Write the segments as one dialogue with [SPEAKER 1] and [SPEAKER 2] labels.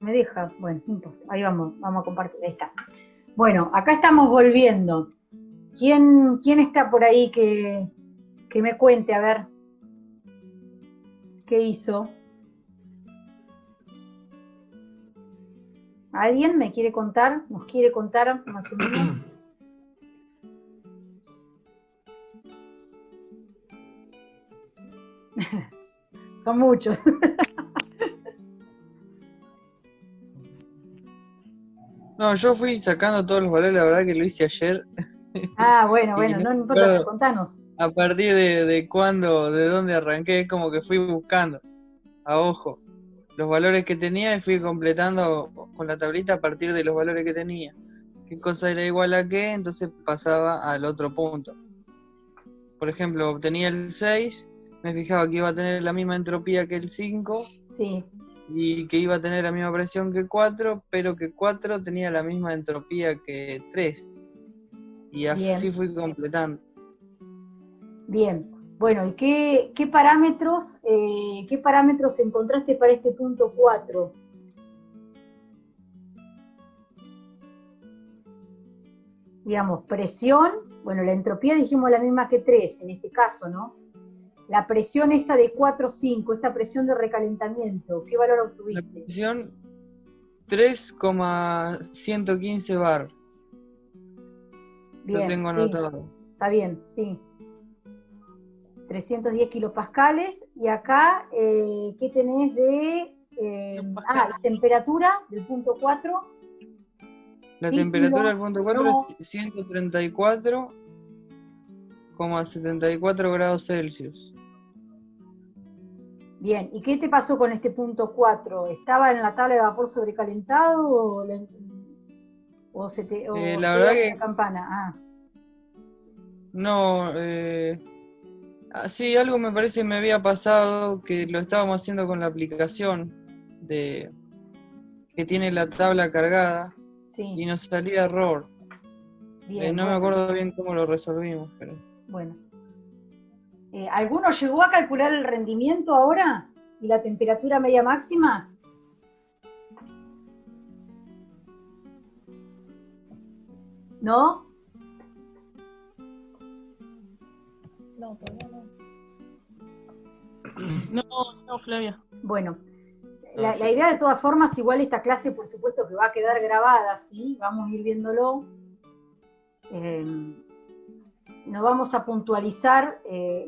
[SPEAKER 1] me deja, bueno, no importa, ahí vamos a compartir, ahí está. Bueno, acá estamos volviendo. ¿Quién está por ahí que me cuente, a ver, qué hizo? ¿Alguien me quiere contar? ¿Nos quiere contar más o menos? Son muchos.
[SPEAKER 2] No, yo fui sacando todos los valores, la verdad que lo hice ayer.
[SPEAKER 1] Ah, bueno,
[SPEAKER 2] Y no
[SPEAKER 1] no
[SPEAKER 2] me
[SPEAKER 1] importa,
[SPEAKER 2] acuerdo
[SPEAKER 1] contanos.
[SPEAKER 2] a partir de cuándo, de dónde arranqué, es como que fui buscando a ojo los valores que tenía y fui completando con la tablita a partir de los valores que tenía. Qué cosa era igual a qué, entonces pasaba al otro punto. Por ejemplo, obtenía el 6, me fijaba que iba a tener la misma entropía que el 5,
[SPEAKER 1] Sí.
[SPEAKER 2] y que iba a tener la misma presión que 4, pero que 4 tenía la misma entropía que 3. Y así
[SPEAKER 1] Bien.
[SPEAKER 2] fui completando.
[SPEAKER 1] Bien. Bueno, ¿y qué parámetros encontraste para este punto 4? Digamos, presión, bueno, la entropía dijimos la misma que 3 en este caso, ¿no? La presión esta de 4,5, esta presión de recalentamiento, ¿qué valor
[SPEAKER 2] La
[SPEAKER 1] obtuviste?
[SPEAKER 2] presión 3,115 bar. Lo
[SPEAKER 1] Bien,
[SPEAKER 2] tengo
[SPEAKER 1] sí,
[SPEAKER 2] anotado.
[SPEAKER 1] está bien, sí. 310 kilopascales. Y acá, ¿qué tenés de temperatura del punto 4?
[SPEAKER 2] La
[SPEAKER 1] Sí,
[SPEAKER 2] temperatura del punto 4
[SPEAKER 1] no.
[SPEAKER 2] es 134,74 grados Celsius.
[SPEAKER 1] Bien, ¿y qué te pasó con este punto 4? ¿Estaba en la tabla de vapor sobrecalentado o se
[SPEAKER 2] La
[SPEAKER 1] llegó
[SPEAKER 2] verdad
[SPEAKER 1] a la
[SPEAKER 2] que
[SPEAKER 1] campana?
[SPEAKER 2] no. Sí, algo me parece me había pasado, que lo estábamos haciendo con la aplicación que tiene la tabla cargada,
[SPEAKER 1] Sí.
[SPEAKER 2] y nos salía error.
[SPEAKER 1] Bien,
[SPEAKER 2] No me acuerdo bien cómo lo resolvimos, pero...
[SPEAKER 1] Bueno. ¿Alguno llegó a calcular el rendimiento ahora? ¿Y la temperatura media máxima? ¿No?
[SPEAKER 3] No, todavía no. No, Flavia.
[SPEAKER 1] Bueno, la idea de todas formas, igual esta clase por supuesto que va a quedar grabada, ¿sí? Vamos a ir viéndolo. No vamos a puntualizar,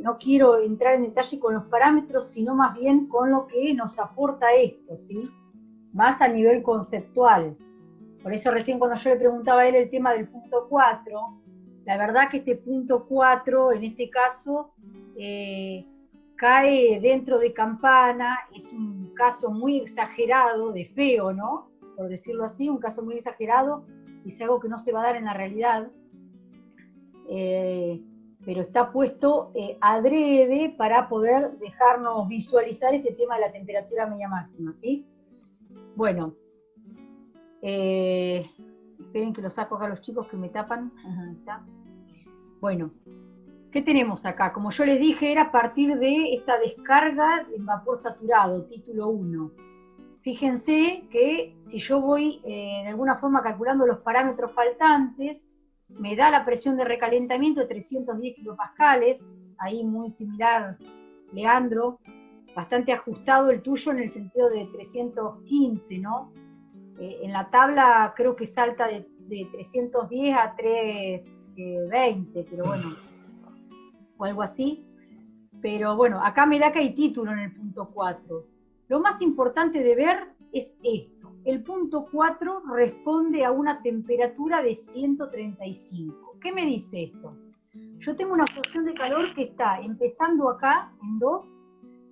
[SPEAKER 1] no quiero entrar en detalle con los parámetros, sino más bien con lo que nos aporta esto, ¿sí? Más a nivel conceptual. Por eso recién cuando yo le preguntaba a él el tema del punto 4, la verdad que este punto 4, en este caso, cae dentro de campana, es un caso muy exagerado, de feo, ¿no? Por decirlo así, un caso muy exagerado, es algo que no se va a dar en la realidad, pero está puesto adrede para poder dejarnos visualizar este tema de la temperatura media máxima, ¿sí? Bueno, esperen que lo saco acá a los chicos que me tapan. Ajá, está. Bueno, ¿qué tenemos acá? Como yo les dije, era a partir de esta descarga en vapor saturado, título 1. Fíjense que si yo voy de alguna forma calculando los parámetros faltantes, me da la presión de recalentamiento de 310 kilopascales, ahí muy similar, Leandro, bastante ajustado el tuyo en el sentido de 315, ¿no? En la tabla creo que salta de 310 a 320, pero bueno, o algo así. Pero bueno, acá me da que hay título en el punto 4. Lo más importante de ver es esto. El punto 4 responde a una temperatura de 135. ¿Qué me dice esto? Yo tengo una absorción de calor que está empezando acá en 2,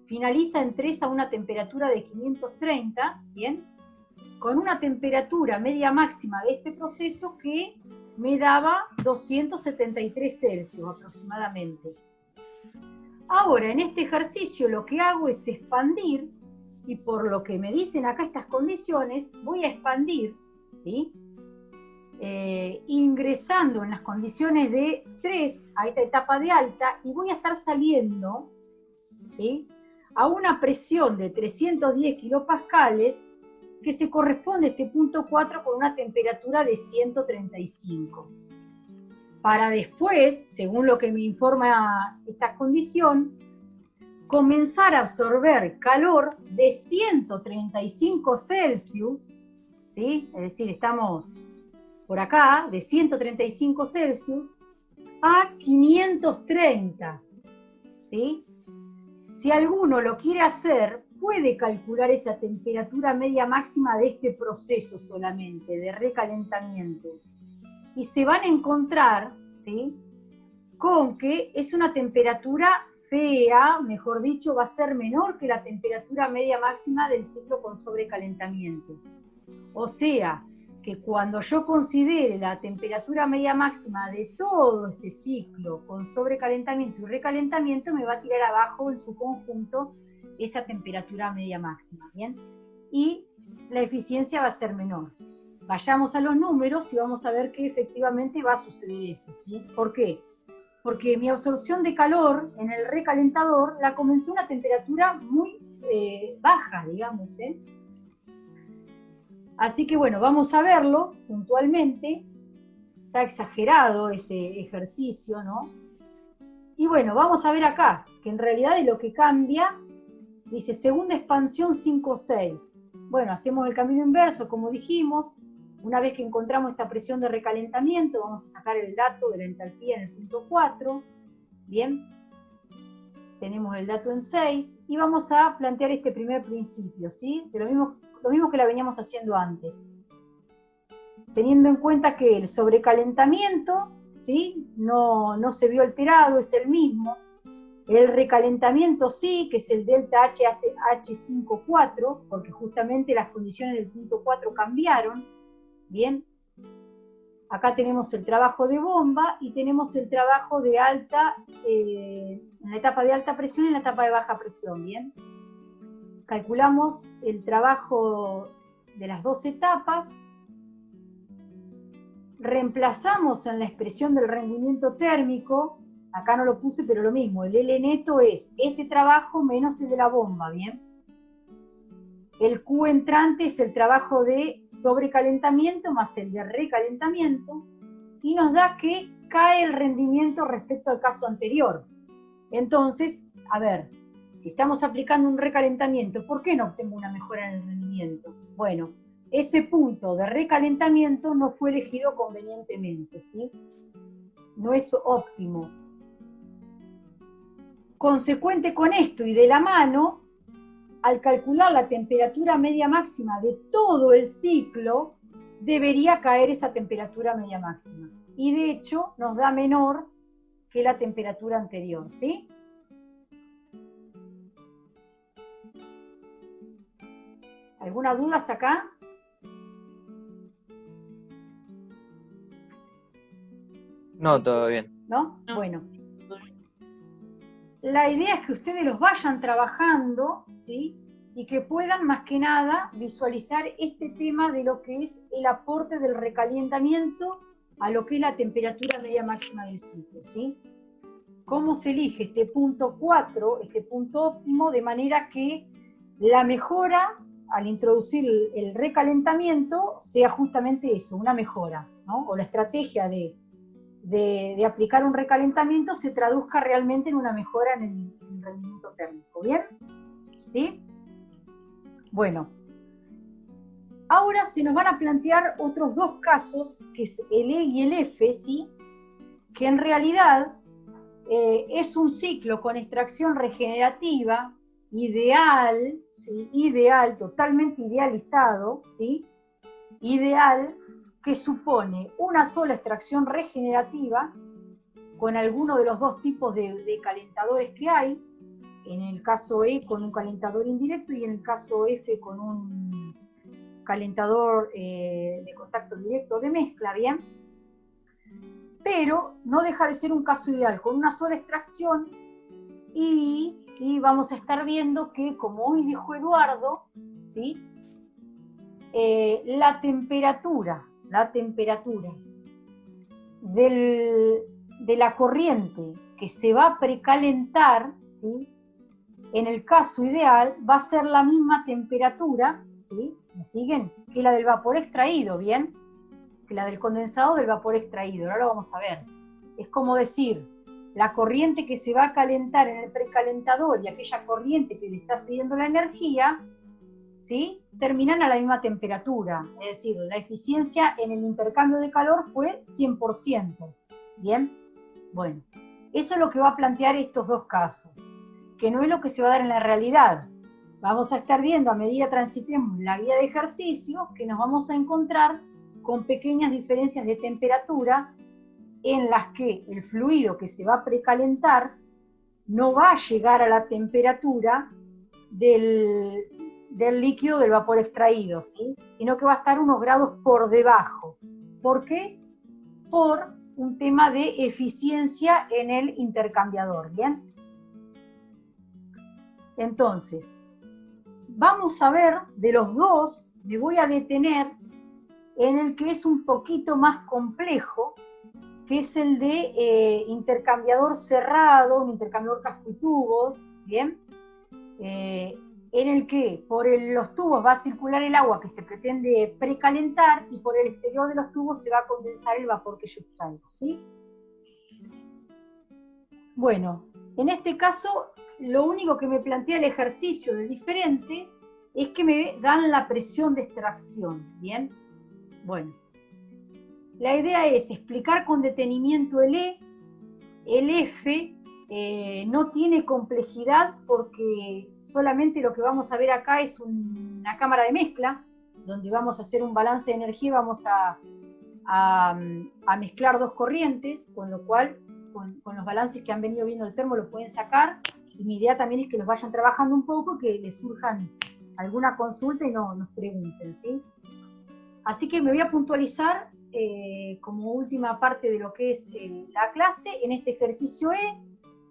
[SPEAKER 1] finaliza en 3 a una temperatura de 530, ¿bien? Con una temperatura media máxima de este proceso que me daba 273 Celsius aproximadamente. Ahora, en este ejercicio lo que hago es expandir, y por lo que me dicen acá estas condiciones, voy a expandir, ¿sí? Ingresando en las condiciones de 3 a esta etapa de alta, y voy a estar saliendo, ¿sí?, a una presión de 310 kilopascales, que se corresponde este punto 4 con una temperatura de 135. Para después, según lo que me informa esta condición, comenzar a absorber calor de 135 Celsius, ¿sí? Es decir, estamos por acá, de 135 Celsius a 530, ¿sí? Si alguno lo quiere hacer, puede calcular esa temperatura media máxima de este proceso solamente, de recalentamiento. Y se van a encontrar, ¿sí?, con que es una temperatura fea, mejor dicho, va a ser menor que la temperatura media máxima del ciclo con sobrecalentamiento. O sea, que cuando yo considere la temperatura media máxima de todo este ciclo con sobrecalentamiento y recalentamiento, me va a tirar abajo en su conjunto esa temperatura media máxima, ¿bien? Y la eficiencia va a ser menor. Vayamos a los números y vamos a ver que efectivamente va a suceder eso, ¿sí? ¿Por qué? Porque mi absorción de calor en el recalentador la comencé a una temperatura muy baja, digamos, ¿eh? Así que bueno, vamos a verlo puntualmente. Está exagerado ese ejercicio, ¿no? Y bueno, vamos a ver acá, que en realidad es lo que cambia. Dice, segunda expansión 5,6. Bueno, hacemos el camino inverso, como dijimos. Una vez que encontramos esta presión de recalentamiento, vamos a sacar el dato de la entalpía en el punto 4. Bien. Tenemos el dato en 6. Y vamos a plantear este primer principio, ¿sí? De lo mismo que la veníamos haciendo antes. Teniendo en cuenta que el sobrecalentamiento, ¿sí?, no se vio alterado, es el mismo. El recalentamiento sí, que es el delta H5,4, porque justamente las condiciones del punto 4 cambiaron. Bien. Acá tenemos el trabajo de bomba y tenemos el trabajo de alta, en la etapa de alta presión y en la etapa de baja presión. Bien. Calculamos el trabajo de las dos etapas. Reemplazamos en la expresión del rendimiento térmico. Acá no lo puse, pero lo mismo, el L neto es este trabajo menos el de la bomba, ¿bien? El Q entrante es el trabajo de sobrecalentamiento más el de recalentamiento, y nos da que cae el rendimiento respecto al caso anterior. Entonces, a ver, si estamos aplicando un recalentamiento, ¿por qué no obtengo una mejora en el rendimiento? Bueno, ese punto de recalentamiento no fue elegido convenientemente, ¿sí? No es óptimo. Consecuente con esto y de la mano, al calcular la temperatura media máxima de todo el ciclo, debería caer esa temperatura media máxima. Y de hecho nos da menor que la temperatura anterior, ¿sí? ¿Alguna duda hasta acá?
[SPEAKER 2] No, todo bien.
[SPEAKER 1] ¿No?
[SPEAKER 3] No.
[SPEAKER 1] Bueno. La idea es que ustedes los vayan trabajando, ¿sí? Y que puedan, más que nada, visualizar este tema de lo que es el aporte del recalentamiento a lo que es la temperatura media máxima del ciclo, ¿sí? Cómo se elige este punto 4, este punto óptimo, de manera que la mejora al introducir el recalentamiento sea justamente eso, una mejora, ¿no? O la estrategia de aplicar un recalentamiento se traduzca realmente en una mejora en el rendimiento térmico. ¿Bien? ¿Sí? Bueno, ahora se nos van a plantear otros dos casos, que es el E y el F, ¿sí? Que en realidad es un ciclo con extracción regenerativa, ideal, ¿sí? Ideal, totalmente idealizado, ¿sí? Ideal, que supone una sola extracción regenerativa con alguno de los dos tipos de calentadores que hay, en el caso E con un calentador indirecto y en el caso F con un calentador de contacto directo de mezcla, ¿bien? Pero no deja de ser un caso ideal, con una sola extracción, y vamos a estar viendo que, como hoy dijo Eduardo, ¿sí? La temperatura de la corriente que se va a precalentar, ¿sí? En el caso ideal va a ser la misma temperatura, ¿sí? ¿Me siguen? Que la del vapor extraído, ¿bien? Que la del condensado del vapor extraído. Ahora lo vamos a ver. Es como decir, la corriente que se va a calentar en el precalentador y aquella corriente que le está cediendo la energía, ¿sí? Terminan a la misma temperatura. Es decir, la eficiencia en el intercambio de calor fue 100%. ¿Bien? Bueno, eso es lo que va a plantear estos dos casos, que no es lo que se va a dar en la realidad. Vamos a estar viendo a medida transitemos la guía de ejercicios que nos vamos a encontrar con pequeñas diferencias de temperatura en las que el fluido que se va a precalentar no va a llegar a la temperatura del líquido del vapor extraído, ¿sí? Sino que va a estar unos grados por debajo. ¿Por qué? Por un tema de eficiencia en el intercambiador, ¿bien? Entonces, vamos a ver de los dos, me voy a detener en el que es un poquito más complejo, que es el de intercambiador cerrado, un intercambiador casco y tubos, ¿bien? En el que por los tubos va a circular el agua que se pretende precalentar y por el exterior de los tubos se va a condensar el vapor que yo extraigo, ¿sí? Bueno, en este caso, lo único que me plantea el ejercicio de diferente es que me dan la presión de extracción, ¿bien? Bueno, la idea es explicar con detenimiento el E, el F no tiene complejidad porque solamente lo que vamos a ver acá es una cámara de mezcla, donde vamos a hacer un balance de energía, vamos a mezclar dos corrientes, con lo cual con los balances que han venido viendo el termo lo pueden sacar, y mi idea también es que los vayan trabajando un poco, que les surjan alguna consulta y nos pregunten, ¿sí? Así que me voy a puntualizar como última parte de lo que es la clase en este ejercicio E.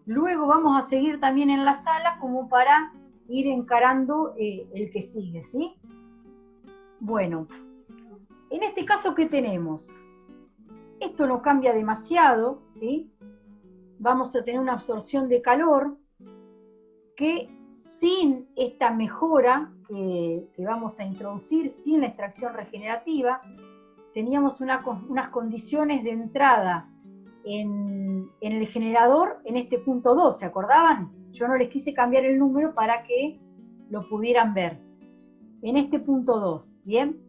[SPEAKER 1] Luego vamos a seguir también en la sala como para ir encarando el que sigue, ¿sí? Bueno, en este caso, ¿qué tenemos? Esto no cambia demasiado, ¿sí? Vamos a tener una absorción de calor que sin esta mejora que vamos a introducir, sin la extracción regenerativa, teníamos unas condiciones de entrada en el generador en este punto 2, ¿se acordaban? Yo no les quise cambiar el número para que lo pudieran ver. En este punto 2, ¿bien?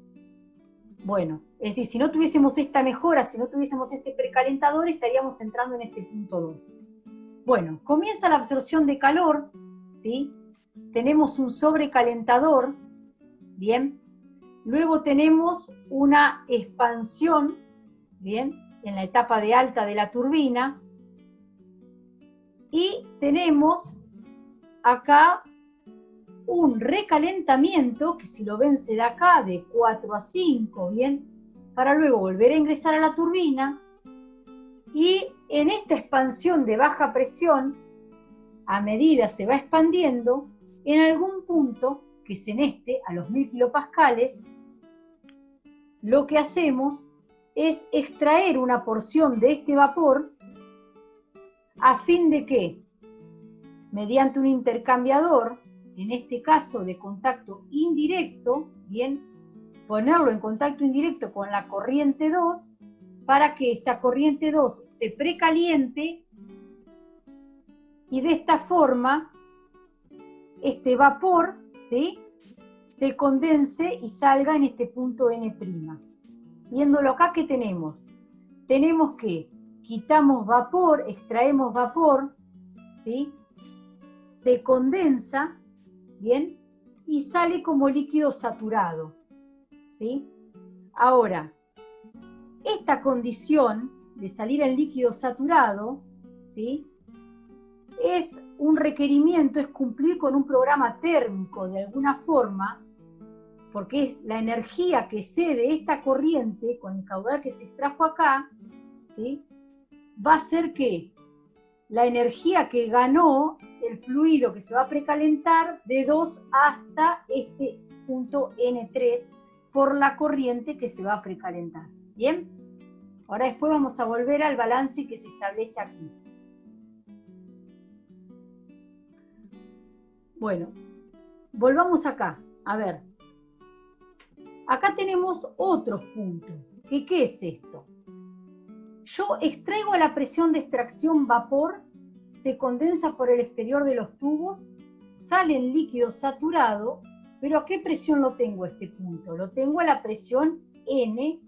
[SPEAKER 1] Bueno, es decir, si no tuviésemos esta mejora, si no tuviésemos este precalentador, estaríamos entrando en este punto 2. Bueno, comienza la absorción de calor, ¿sí? Tenemos un sobrecalentador, ¿bien? Luego tenemos una expansión, ¿bien? En la etapa de alta de la turbina. Y tenemos acá un recalentamiento, que si lo ven se da acá de 4 a 5, ¿bien? Para luego volver a ingresar a la turbina. Y en esta expansión de baja presión, a medida se va expandiendo, en algún punto, que es en este, a los 1000 kilopascales, lo que hacemos es extraer una porción de este vapor a fin de que, mediante un intercambiador, en este caso de contacto indirecto, bien, ponerlo en contacto indirecto con la corriente 2, para que esta corriente 2 se precaliente y de esta forma este vapor, ¿sí?, se condense y salga en este punto N'. Viéndolo acá, ¿qué tenemos? Tenemos que quitamos vapor, extraemos vapor, ¿sí?, se condensa, ¿bien?, y sale como líquido saturado, ¿sí? Ahora, esta condición de salir en líquido saturado, ¿sí?, es un requerimiento, es cumplir con un programa térmico de alguna forma, porque es la energía que cede esta corriente con el caudal que se extrajo acá, ¿sí?, va a hacer que la energía que ganó el fluido que se va a precalentar de 2 hasta este punto N3 por la corriente que se va a precalentar. ¿Bien? Ahora después vamos a volver al balance que se establece aquí. Bueno, volvamos acá. A ver. Acá tenemos otros puntos. ¿Qué es esto? Yo extraigo a la presión de extracción vapor, se condensa por el exterior de los tubos, sale en líquido saturado, pero ¿a qué presión lo tengo este punto? Lo tengo a la presión N',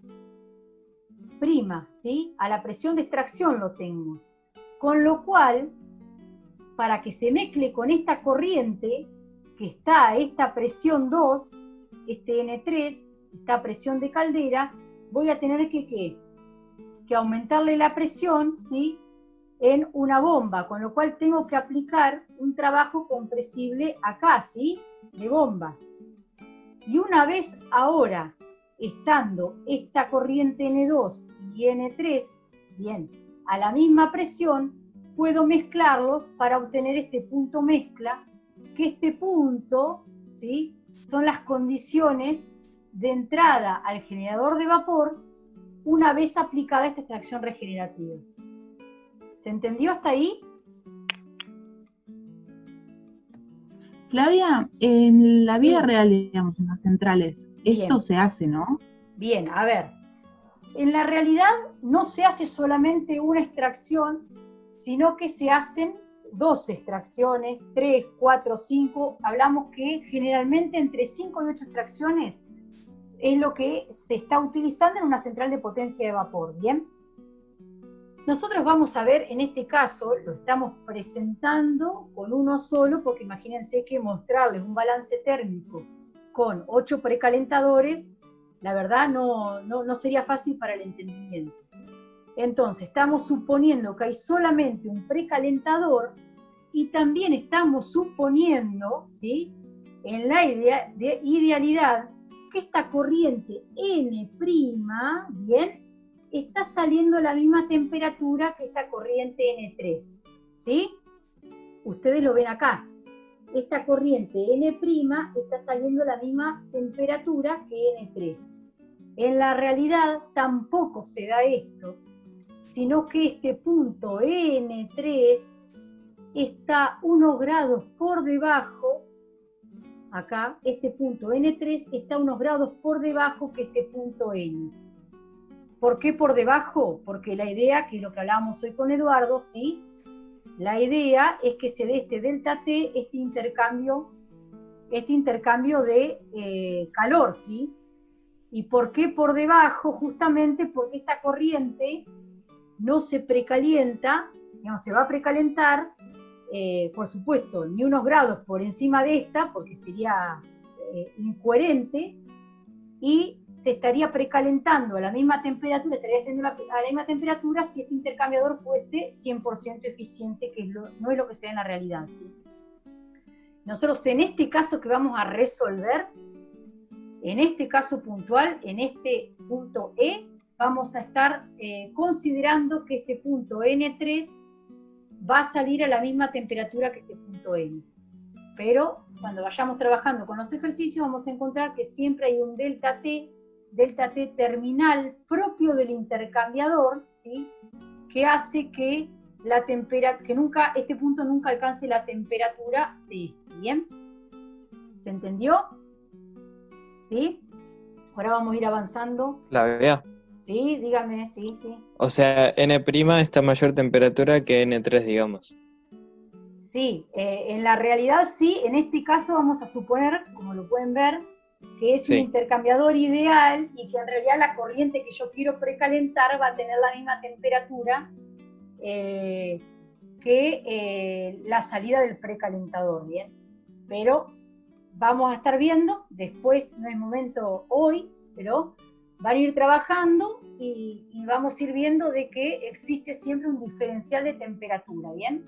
[SPEAKER 1] ¿sí? A la presión de extracción lo tengo. Con lo cual, para que se mezcle con esta corriente, que está a esta presión 2, este N3, esta presión de caldera, voy a tener que aumentarle la presión, ¿sí?, en una bomba, con lo cual tengo que aplicar un trabajo compresible acá, ¿sí?, de bomba. Y una vez ahora, estando esta corriente N2 y N3, bien, a la misma presión, puedo mezclarlos para obtener este punto mezcla, que este punto, ¿sí?, son las condiciones de entrada al generador de vapor una vez aplicada esta extracción regenerativa. ¿Se entendió hasta ahí?
[SPEAKER 4] Flavia, en la vida
[SPEAKER 1] Sí.
[SPEAKER 4] real, digamos, en las centrales,
[SPEAKER 1] Bien.
[SPEAKER 4] esto se hace, ¿no?
[SPEAKER 1] Bien, a ver. En la realidad no se hace solamente una extracción, sino que se hacen 2 extracciones, 3, 4, 5. Hablamos que generalmente entre 5 y 8 extracciones es lo que se está utilizando en una central de potencia de vapor, ¿bien? Nosotros vamos a ver, en este caso, lo estamos presentando con uno solo, porque imagínense que mostrarles un balance térmico con 8 precalentadores, la verdad no sería fácil para el entendimiento. Entonces, estamos suponiendo que hay solamente un precalentador y también estamos suponiendo, ¿sí?, en la idealidad, que esta corriente N', bien, está saliendo a la misma temperatura que esta corriente N3, ¿sí? Ustedes lo ven acá. Esta corriente N' está saliendo a la misma temperatura que N3. En la realidad tampoco se da esto, sino que este punto N3 está unos grados por debajo. Acá, este punto N3 está unos grados por debajo que este punto N. ¿Por qué por debajo? Porque la idea, que es lo que hablábamos hoy con Eduardo, ¿sí?, la idea es que se dé este delta T, este intercambio de calor, ¿sí? ¿Y por qué por debajo? Justamente porque esta corriente no se precalienta, no se va a precalentar, por supuesto, ni unos grados por encima de esta, porque sería incoherente, y se estaría precalentando a la misma temperatura, estaría haciendo a la misma temperatura si este intercambiador fuese 100% eficiente, que no es lo que se da en la realidad, ¿sí? Nosotros en este caso que vamos a resolver, en este caso puntual, en este punto E, vamos a estar considerando que este punto N3 va a salir a la misma temperatura que este punto N. Pero cuando vayamos trabajando con los ejercicios vamos a encontrar que siempre hay un delta T terminal propio del intercambiador, ¿sí?, que hace que este punto nunca alcance la temperatura de este, ¿bien? ¿Se entendió? ¿Sí? Ahora vamos a ir avanzando.
[SPEAKER 2] La vea.
[SPEAKER 1] Sí, dígame, sí.
[SPEAKER 2] O sea, N' está a mayor temperatura que N3, digamos.
[SPEAKER 1] Sí, en la realidad sí, en este caso vamos a suponer, como lo pueden ver, que es un intercambiador ideal y que en realidad la corriente que yo quiero precalentar va a tener la misma temperatura que la salida del precalentador, ¿bien? Pero vamos a estar viendo, después, no es momento hoy, pero van a ir trabajando y vamos a ir viendo de que existe siempre un diferencial de temperatura, ¿bien?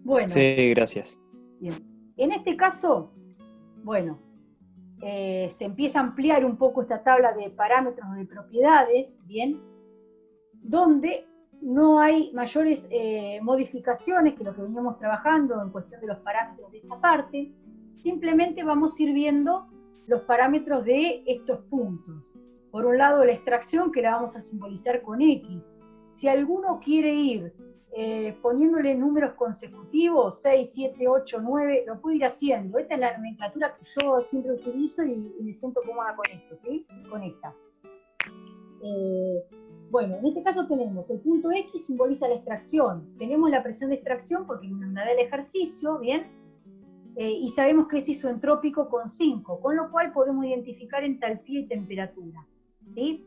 [SPEAKER 1] Bueno.
[SPEAKER 2] Sí, gracias.
[SPEAKER 1] Bien. En este caso, bueno, se empieza a ampliar un poco esta tabla de parámetros de propiedades, ¿bien? Donde no hay mayores modificaciones que lo que veníamos trabajando en cuestión de los parámetros de esta parte. Simplemente vamos a ir viendo los parámetros de estos puntos. Por un lado, la extracción, que la vamos a simbolizar con X, si alguno quiere ir poniéndole números consecutivos, 6, 7, 8, 9, lo puede ir haciendo. Esta es la nomenclatura que yo siempre utilizo y me siento cómoda con esto, ¿sí? Con esta. Bueno, en este caso tenemos el punto X, simboliza la extracción. Tenemos la presión de extracción porque nos da el ejercicio, ¿bien? Y sabemos que es isoentrópico con 5, con lo cual podemos identificar entalpía y temperatura, ¿sí?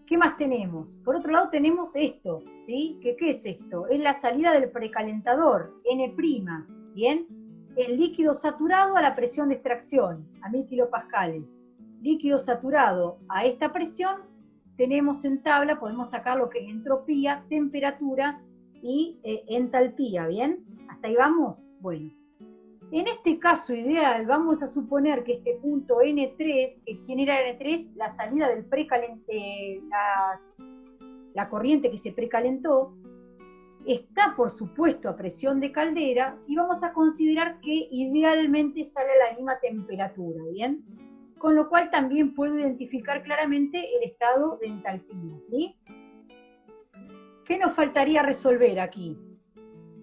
[SPEAKER 1] ¿Qué más tenemos? Por otro lado tenemos esto, ¿sí? ¿Qué es esto? Es la salida del precalentador, N', ¿bien? El líquido saturado a la presión de extracción, a 1000 kilopascales. Líquido saturado a esta presión, tenemos en tabla, podemos sacar lo que es entropía, temperatura y entalpía, ¿bien? ¿Hasta ahí vamos? Bueno. En este caso ideal, vamos a suponer que este punto N3, ¿quién era N3? La salida del la corriente que se precalentó, está por supuesto a presión de caldera y vamos a considerar que idealmente sale a la misma temperatura, ¿bien? Con lo cual también puedo identificar claramente el estado de entalpía, ¿sí? ¿Qué nos faltaría resolver aquí?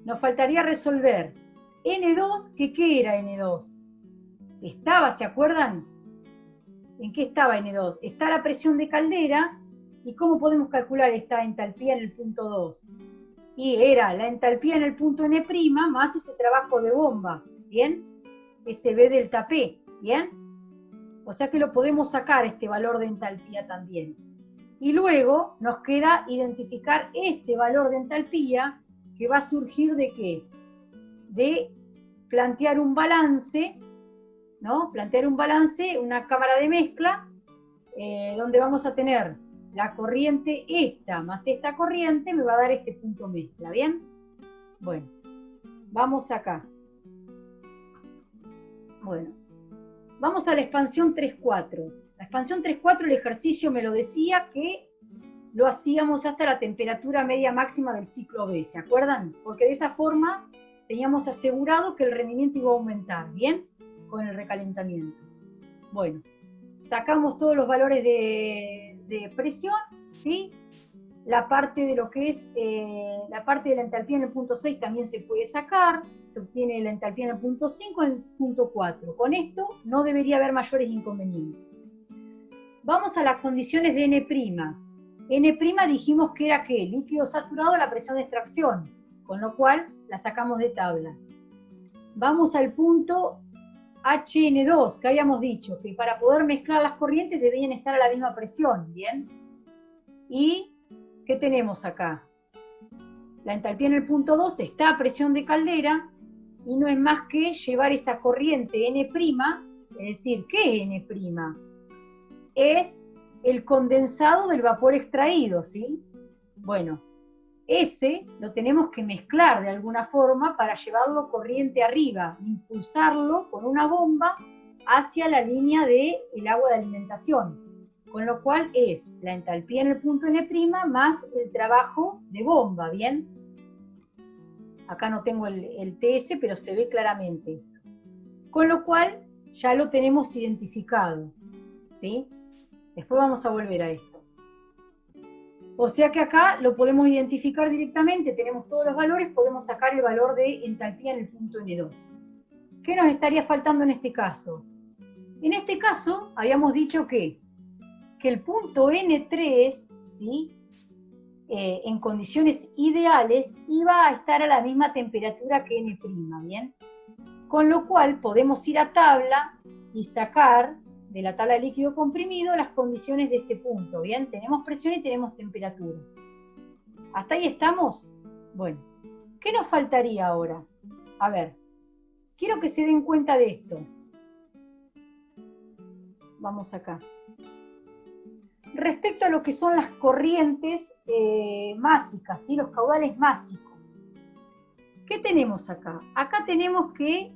[SPEAKER 1] Nos faltaría resolver N2, ¿qué era N2? Estaba, ¿se acuerdan? ¿En qué estaba N2? Está la presión de caldera, ¿y cómo podemos calcular esta entalpía en el punto 2? Y era la entalpía en el punto N' más ese trabajo de bomba, ¿bien? Ese B delta P, ¿bien? O sea que lo podemos sacar este valor de entalpía también. Y luego nos queda identificar este valor de entalpía que va a surgir ¿de qué? De plantear un balance, ¿no? Plantear un balance, una cámara de mezcla, donde vamos a tener la corriente esta más esta corriente, me va a dar este punto mezcla, ¿bien? Bueno, vamos acá. Bueno, vamos a la expansión 3.4. La expansión 3.4, el ejercicio me lo decía que lo hacíamos hasta la temperatura media máxima del ciclo B, ¿se acuerdan? Porque de esa forma teníamos asegurado que el rendimiento iba a aumentar, ¿bien? Con el recalentamiento. Bueno, sacamos todos los valores de presión, ¿sí? La parte de lo que es, la parte de la entalpía en el punto 6 también se puede sacar, se obtiene la entalpía en el punto 5 en el punto 4. Con esto no debería haber mayores inconvenientes. Vamos a las condiciones de N'. N' dijimos que era ¿qué? Líquido saturado a la presión de extracción, con lo cual la sacamos de tabla. Vamos al punto HN2, que habíamos dicho, que para poder mezclar las corrientes deberían estar a la misma presión, ¿bien? ¿Y qué tenemos acá? La entalpía en el punto 2 está a presión de caldera, y no es más que llevar esa corriente N', es decir, ¿qué es N'? Es el condensado del vapor extraído, ¿sí? Bueno, ese lo tenemos que mezclar de alguna forma para llevarlo corriente arriba, impulsarlo con una bomba hacia la línea del agua de alimentación, con lo cual es la entalpía en el punto N' más el trabajo de bomba, ¿bien? Acá no tengo el TS, pero se ve claramente. Con lo cual ya lo tenemos identificado, ¿sí? Después vamos a volver a esto. O sea que acá lo podemos identificar directamente, tenemos todos los valores, podemos sacar el valor de entalpía en el punto N2. ¿Qué nos estaría faltando en este caso? En este caso habíamos dicho que el punto N3, ¿sí? En condiciones ideales, iba a estar a la misma temperatura que N', ¿bien? Con lo cual podemos ir a tabla y sacar de la tabla de líquido comprimido las condiciones de este punto, ¿bien? Tenemos presión y tenemos temperatura. ¿Hasta ahí estamos? Bueno, ¿qué nos faltaría ahora? A ver, quiero que se den cuenta de esto. Vamos acá. Respecto a lo que son las corrientes másicas, ¿sí? Los caudales másicos. ¿Qué tenemos acá? Acá tenemos que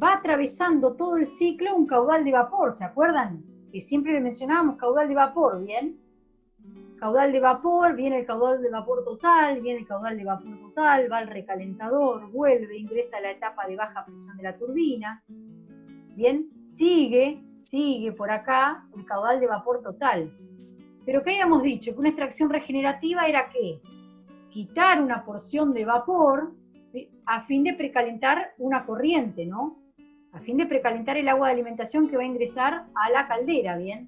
[SPEAKER 1] va atravesando todo el ciclo un caudal de vapor, ¿se acuerdan? Que siempre le mencionábamos caudal de vapor, ¿bien? Caudal de vapor, viene el caudal de vapor total, viene el caudal de vapor total, va al recalentador, vuelve, ingresa a la etapa de baja presión de la turbina, ¿bien? Sigue por acá el caudal de vapor total. Pero ¿qué habíamos dicho? Que una extracción regenerativa era ¿qué? Quitar una porción de vapor a fin de precalentar una corriente, ¿no? A fin de precalentar el agua de alimentación que va a ingresar a la caldera, ¿bien?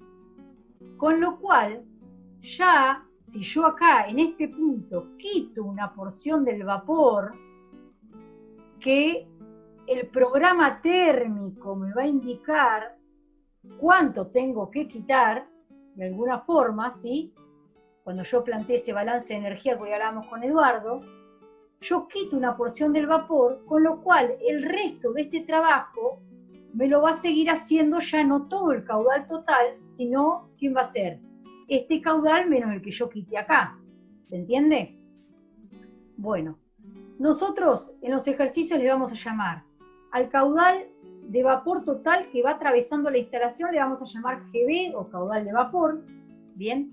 [SPEAKER 1] Con lo cual, ya, si yo acá, en este punto, quito una porción del vapor, que el programa térmico me va a indicar cuánto tengo que quitar, de alguna forma, ¿sí? Cuando yo planteé ese balance de energía que hoy hablábamos con Eduardo, yo quito una porción del vapor, con lo cual el resto de este trabajo me lo va a seguir haciendo ya no todo el caudal total, sino, ¿quién va a ser? Este caudal menos el que yo quité acá. ¿Se entiende? Bueno, nosotros en los ejercicios le vamos a llamar al caudal de vapor total que va atravesando la instalación, le vamos a llamar GB o caudal de vapor, ¿bien?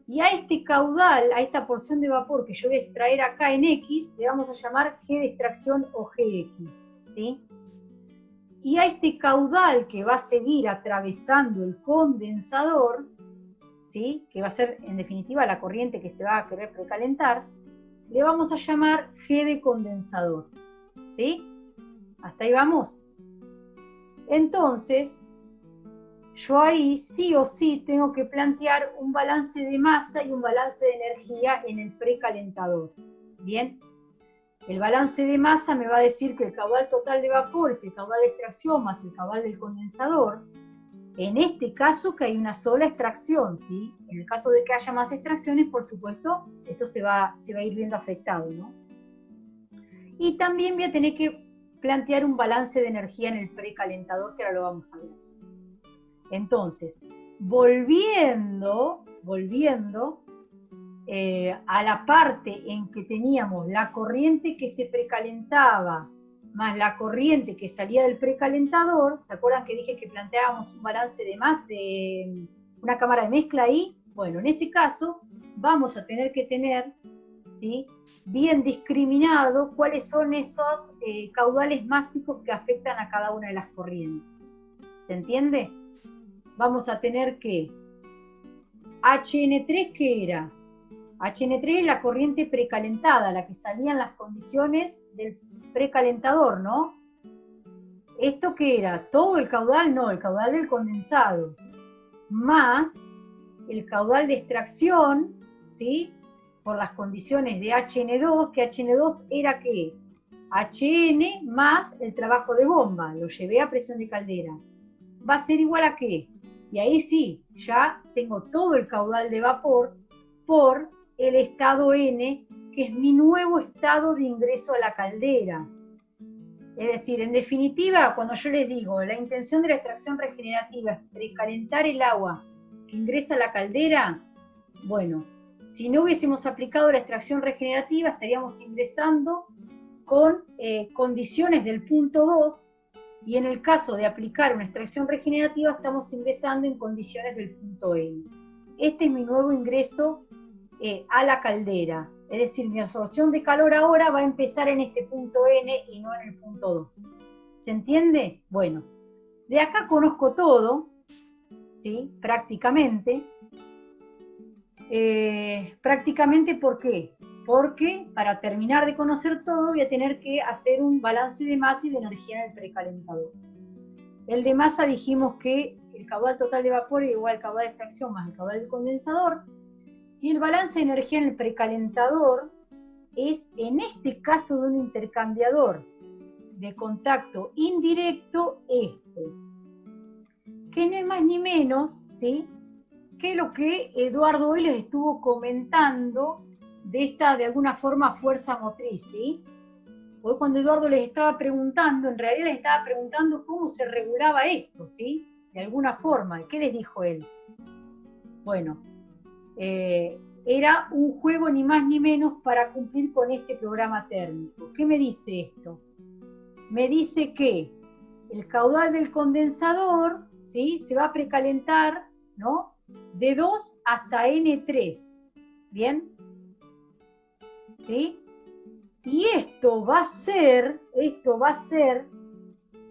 [SPEAKER 1] Y a este caudal, a esta porción de vapor que yo voy a extraer acá en X, le vamos a llamar G de extracción o GX, ¿sí? Y a este caudal que va a seguir atravesando el condensador, ¿sí? Que va a ser en definitiva la corriente que se va a querer precalentar, le vamos a llamar G de condensador, ¿sí? ¿Hasta ahí vamos? Entonces, yo ahí sí o sí tengo que plantear un balance de masa y un balance de energía en el precalentador. ¿Bien? El balance de masa me va a decir que el caudal total de vapor es el caudal de extracción más el caudal del condensador. En este caso que hay una sola extracción, ¿sí? En el caso de que haya más extracciones, por supuesto, esto se va a ir viendo afectado, ¿no? Y también voy a tener que plantear un balance de energía en el precalentador, que ahora lo vamos a ver. Entonces, volviendo a la parte en que teníamos la corriente que se precalentaba más la corriente que salía del precalentador, ¿se acuerdan que dije que planteábamos un balance de una cámara de mezcla ahí? Bueno, en ese caso vamos a tener que tener, ¿sí?, bien discriminado cuáles son esos caudales másicos que afectan a cada una de las corrientes. ¿Se entiende? Vamos a tener que HN3, ¿qué era? HN3 es la corriente precalentada, la que salía en las condiciones del precalentador, ¿no? ¿Esto qué era? ¿Todo el caudal? No, el caudal del condensado, más el caudal de extracción, ¿sí?, por las condiciones de HN2, que HN2 era ¿qué? HN más el trabajo de bomba, lo llevé a presión de caldera. ¿Va a ser igual a qué? Y ahí sí, ya tengo todo el caudal de vapor por el estado N, que es mi nuevo estado de ingreso a la caldera. Es decir, en definitiva, cuando yo les digo, la intención de la extracción regenerativa es precalentar el agua que ingresa a la caldera, bueno, si no hubiésemos aplicado la extracción regenerativa, estaríamos ingresando con condiciones del punto 2, y en el caso de aplicar una extracción regenerativa, estamos ingresando en condiciones del punto N. Este es mi nuevo ingreso a la caldera. Es decir, mi absorción de calor ahora va a empezar en este punto N y no en el punto 2. ¿Se entiende? Bueno, de acá conozco todo, ¿sí? Prácticamente. Prácticamente, ¿por qué? Porque para terminar de conocer todo voy a tener que hacer un balance de masa y de energía en el precalentador. El de masa dijimos que el caudal total de vapor es igual al caudal de extracción más el caudal del condensador. Y el balance de energía en el precalentador es, en este caso de un intercambiador de contacto indirecto, que no es más ni menos, ¿sí?, que lo que Eduardo hoy les estuvo comentando de esta, de alguna forma, fuerza motriz, ¿sí? Hoy cuando Eduardo les estaba preguntando, en realidad les estaba preguntando cómo se regulaba esto, ¿sí? De alguna forma. ¿Qué les dijo él? Bueno, era un juego ni más ni menos para cumplir con este programa térmico. ¿Qué me dice esto? Me dice que el caudal del condensador, ¿sí?, se va a precalentar, ¿no?, de 2 hasta N3, ¿bien? ¿Sí? Y esto va a ser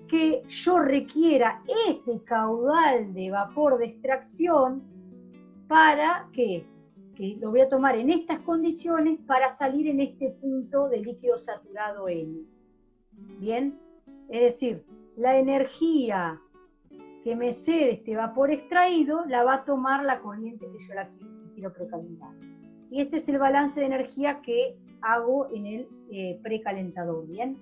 [SPEAKER 1] que yo requiera este caudal de vapor de extracción para que lo voy a tomar en estas condiciones para salir en este punto de líquido saturado N. Bien, es decir, la energía que me cede este vapor extraído la va a tomar la corriente que yo la quiero precalentar. Y este es el balance de energía que hago en el precalentador, ¿bien?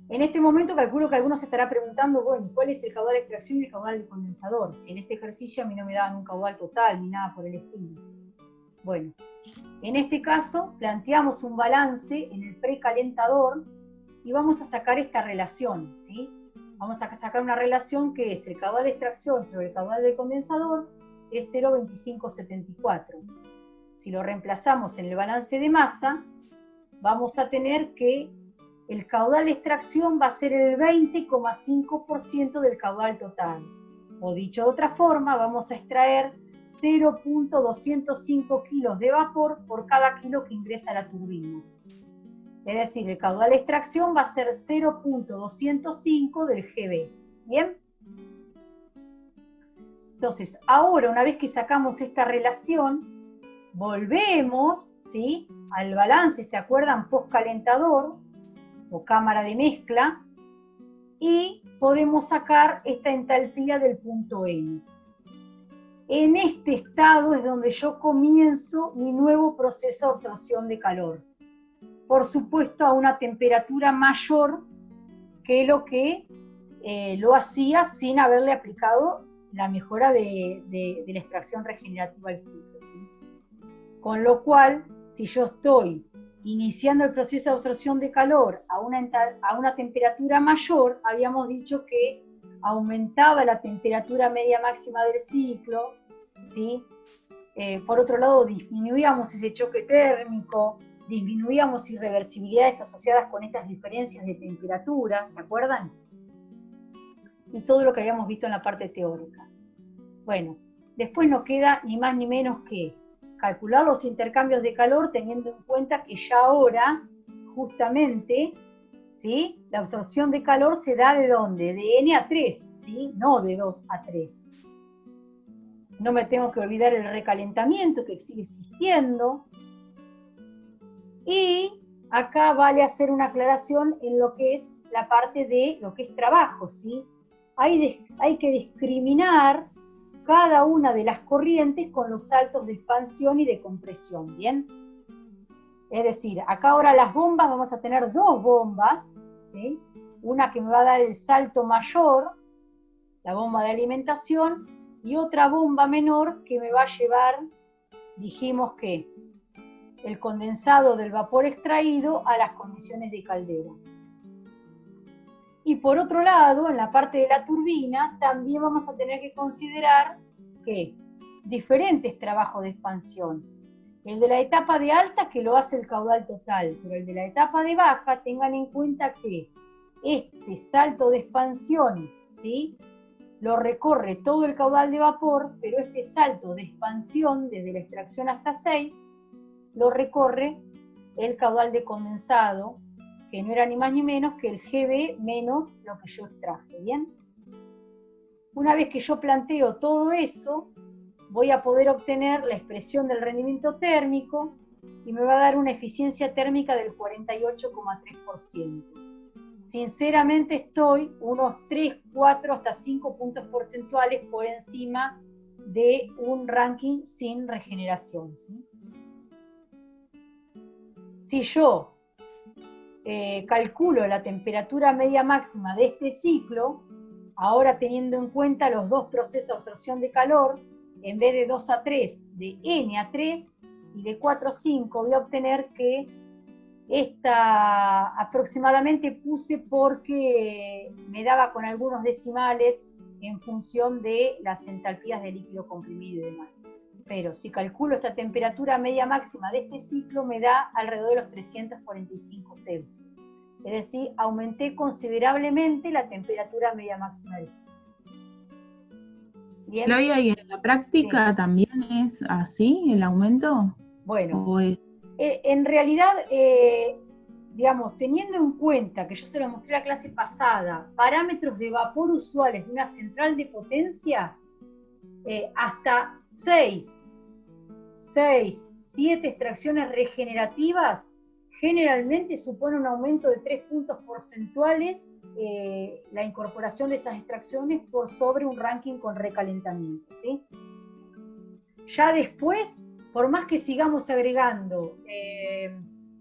[SPEAKER 1] En este momento calculo que algunos se estará preguntando, bueno, ¿cuál es el caudal de extracción y el caudal de condensador? Si en este ejercicio a mí no me daban un caudal total ni nada por el estilo. Bueno, en este caso planteamos un balance en el precalentador y vamos a sacar esta relación, ¿sí? Vamos a sacar una relación que es el caudal de extracción sobre el caudal de condensador, es 0,2574. Si lo reemplazamos en el balance de masa, vamos a tener que el caudal de extracción va a ser el 20,5% del caudal total. O dicho de otra forma, vamos a extraer 0,205 kilos de vapor por cada kilo que ingresa a la turbina. Es decir, el caudal de extracción va a ser 0,205 del GB. ¿Bien? Entonces, ahora, una vez que sacamos esta relación, volvemos, ¿sí?, al balance, ¿se acuerdan? Postcalentador o cámara de mezcla, y podemos sacar esta entalpía del punto N. En este estado es donde yo comienzo mi nuevo proceso de absorción de calor. Por supuesto, a una temperatura mayor que lo que lo hacía sin haberle aplicado la mejora de la extracción regenerativa al ciclo, ¿sí? Con lo cual, si yo estoy iniciando el proceso de absorción de calor a una temperatura mayor, habíamos dicho que aumentaba la temperatura media máxima del ciclo, ¿sí? Por otro lado, disminuíamos ese choque térmico, disminuíamos irreversibilidades asociadas con estas diferencias de temperatura, ¿se acuerdan? Y todo lo que habíamos visto en la parte teórica. Bueno, después nos queda ni más ni menos que calcular los intercambios de calor teniendo en cuenta que ya ahora, justamente, ¿sí?, la absorción de calor se da ¿de dónde? De N a 3, ¿sí? No de 2 a 3. No me tengo que olvidar el recalentamiento que sigue existiendo. Y acá vale hacer una aclaración en lo que es la parte de lo que es trabajo, ¿sí? Hay que discriminar cada una de las corrientes con los saltos de expansión y de compresión, ¿bien? Es decir, acá ahora las bombas, vamos a tener dos bombas, ¿sí? Una que me va a dar el salto mayor, la bomba de alimentación, y otra bomba menor que me va a llevar, dijimos que, el condensado del vapor extraído a las condiciones de caldera. Y por otro lado, en la parte de la turbina, también vamos a tener que considerar que diferentes trabajos de expansión. El de la etapa de alta, que lo hace el caudal total, pero el de la etapa de baja, tengan en cuenta que este salto de expansión, ¿sí?, lo recorre todo el caudal de vapor, pero este salto de expansión, desde la extracción hasta 6, lo recorre el caudal de condensado, que no era ni más ni menos que el GB menos lo que yo extraje, ¿bien? Una vez que yo planteo todo eso, voy a poder obtener la expresión del rendimiento térmico y me va a dar una eficiencia térmica del 48,3%. Sinceramente estoy unos 3, 4, hasta 5 puntos porcentuales por encima de un ranking sin regeneración, ¿sí? Si yo calculo la temperatura media máxima de este ciclo, ahora teniendo en cuenta los dos procesos de absorción de calor, en vez de 2 a 3, de N a 3 y de 4 a 5, voy a obtener que esta aproximadamente puse porque me daba con algunos decimales en función de las entalpías de líquido comprimido y demás. Pero si calculo esta temperatura media máxima de este ciclo, me da alrededor de los 345 Celsius. Es decir, aumenté considerablemente la temperatura media máxima del ciclo. ¿Bien?
[SPEAKER 4] Flavia, ¿y en la práctica también es así el aumento?
[SPEAKER 1] Bueno, en realidad, digamos, teniendo en cuenta que yo se lo mostré la clase pasada, parámetros de vapor usuales de una central de potencia, hasta 6, 7 extracciones regenerativas, generalmente supone un aumento de 3 puntos porcentuales la incorporación de esas extracciones por sobre un ranking con recalentamiento, ¿sí? Ya después, por más que sigamos agregando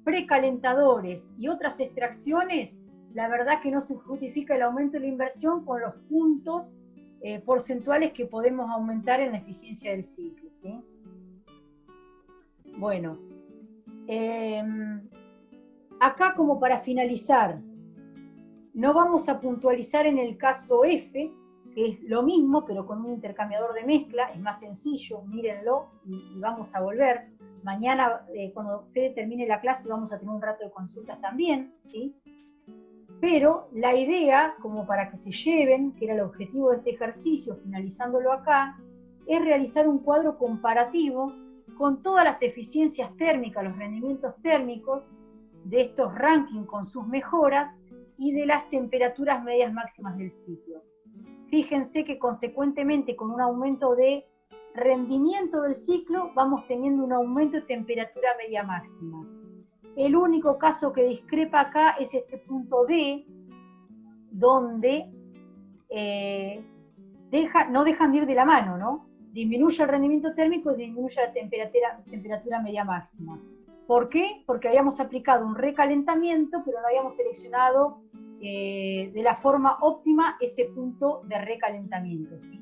[SPEAKER 1] precalentadores y otras extracciones, la verdad que no se justifica el aumento de la inversión con los puntos porcentuales que podemos aumentar en la eficiencia del ciclo, ¿sí? Bueno, acá como para finalizar, no vamos a puntualizar en el caso F, que es lo mismo, pero con un intercambiador de mezcla, es más sencillo, mírenlo y vamos a volver. Mañana, cuando Fede termine la clase, vamos a tener un rato de consultas también, ¿sí? Pero la idea, como para que se lleven, que era el objetivo de este ejercicio, finalizándolo acá, es realizar un cuadro comparativo con todas las eficiencias térmicas, los rendimientos térmicos de estos rankings con sus mejoras y de las temperaturas medias máximas del ciclo. Fíjense que consecuentemente con un aumento de rendimiento del ciclo vamos teniendo un aumento de temperatura media máxima. El único caso que discrepa acá es este punto D, donde no dejan de ir de la mano, ¿no? Disminuye el rendimiento térmico y disminuye la temperatura media máxima. ¿Por qué? Porque habíamos aplicado un recalentamiento, pero no habíamos seleccionado de la forma óptima ese punto de recalentamiento, ¿sí?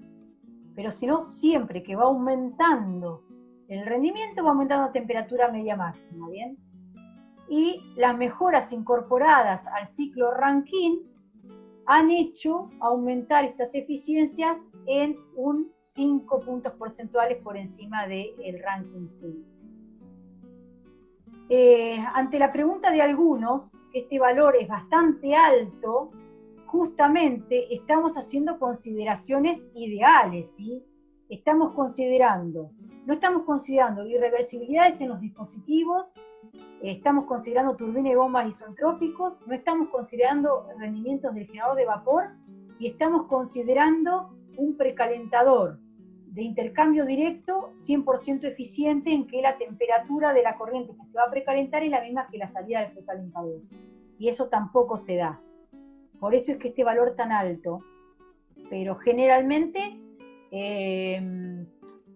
[SPEAKER 1] Pero si no, siempre que va aumentando el rendimiento, va aumentando la temperatura media máxima, ¿bien? Y las mejoras incorporadas al ciclo Rankine han hecho aumentar estas eficiencias en un 5 puntos porcentuales por encima del Rankine 5. Ante la pregunta de algunos, que este valor es bastante alto, justamente estamos haciendo consideraciones ideales, ¿sí? No estamos considerando irreversibilidades en los dispositivos, estamos considerando turbinas y bombas isentrópicos, no estamos considerando rendimientos del generador de vapor y estamos considerando un precalentador de intercambio directo 100% eficiente en que la temperatura de la corriente que se va a precalentar es la misma que la salida del precalentador. Y eso tampoco se da. Por eso es que este valor tan alto. Pero generalmente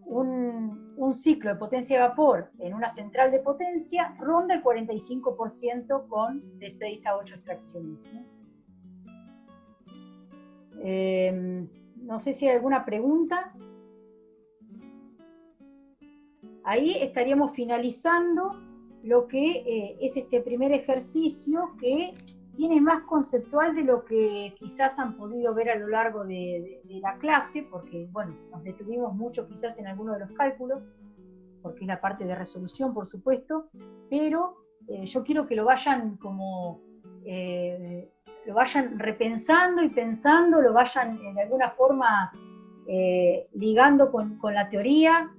[SPEAKER 1] un ciclo de potencia de vapor en una central de potencia ronda el 45% con de 6 a 8 extracciones, ¿sí? No sé si hay alguna pregunta. Ahí estaríamos finalizando lo que es este primer ejercicio, que tiene más conceptual de lo que quizás han podido ver a lo largo de la clase, porque, bueno, nos detuvimos mucho quizás en alguno de los cálculos, porque es la parte de resolución, por supuesto, pero yo quiero que lo vayan como, lo vayan repensando y pensando, lo vayan de alguna forma ligando con la teoría,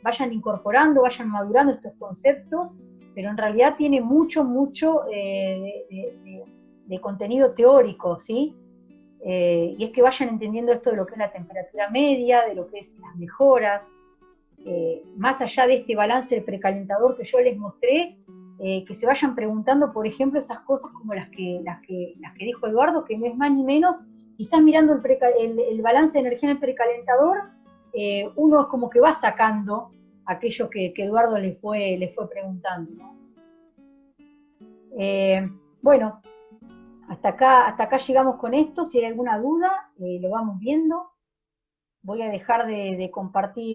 [SPEAKER 1] vayan incorporando, vayan madurando estos conceptos, pero en realidad tiene mucho de contenido teórico, ¿sí? Y es que vayan entendiendo esto de lo que es la temperatura media, de lo que es las mejoras, más allá de este balance del precalentador que yo les mostré, que se vayan preguntando, por ejemplo, esas cosas como las que dijo Eduardo, que no es más ni menos, quizás mirando el balance de energía en el precalentador, uno es como que va sacando aquello que Eduardo le fue preguntando, ¿no? Bueno, hasta acá llegamos con esto. Si hay alguna duda, lo vamos viendo. Voy a dejar de compartir.